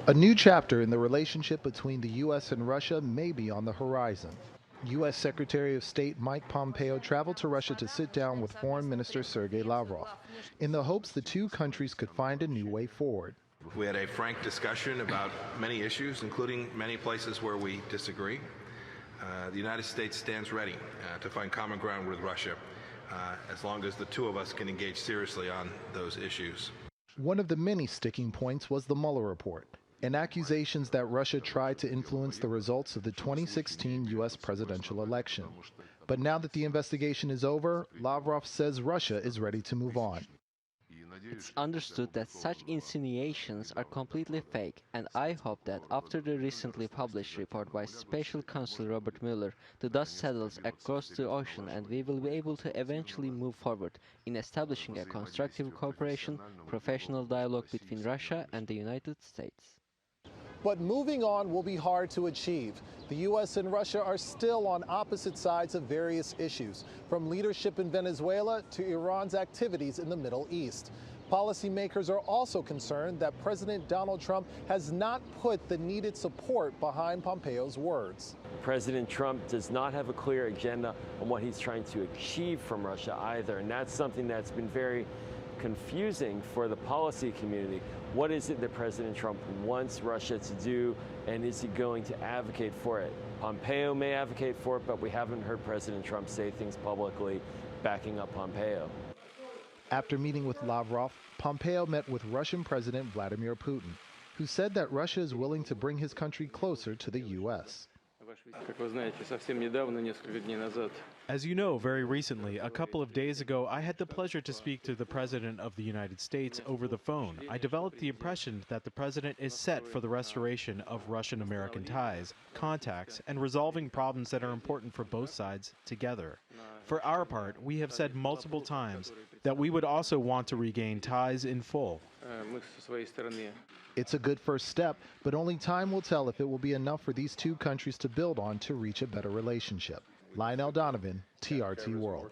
A new chapter in the relationship between the U.S. and Russia may be on the horizon. U.S. Secretary of State Mike Pompeo traveled to Russia to sit down with Foreign Minister Sergei Lavrov in the hopes the two countries could find a new way forward. We had a frank discussion about many issues, including many places where we disagree. The United States stands ready to find common ground with Russia as long as the two of us can engage seriously on those issues. One of the many sticking points was the Mueller report, and accusations that Russia tried to influence the results of the 2016 U.S. presidential election. But now that the investigation is over, Lavrov says Russia is ready to move on. It's understood that such insinuations are completely fake, and I hope that after the recently published report by Special Counsel Robert Mueller, the dust settles across the ocean and we will be able to eventually move forward in establishing a constructive cooperation, professional dialogue between Russia and the United States. But moving on will be hard to achieve. The U.S. and Russia are still on opposite sides of various issues, from leadership in Venezuela to Iran's activities in the Middle East. Policymakers are also concerned that President Donald Trump has not put the needed support behind Pompeo's words. President Trump does not have a clear agenda on what he's trying to achieve from Russia either, and that's something that's been very confusing for the policy community. What is it that President Trump wants Russia to do, and is he going to advocate for it? Pompeo may advocate for it, but we haven't heard President Trump say things publicly backing up Pompeo. After meeting with Lavrov, Pompeo met with Russian President Vladimir Putin, who said that Russia is willing to bring his country closer to the U.S. As you know, very recently, a couple of days ago, I had the pleasure to speak to the President of the United States over the phone. I developed the impression that the President is set for the restoration of Russian-American ties, contacts, and resolving problems that are important for both sides together. For our part, we have said multiple times that we would also want to regain ties in full. It's a good first step, but only time will tell if it will be enough for these two countries to build on to reach a better relationship. Lionel Donovan, TRT World.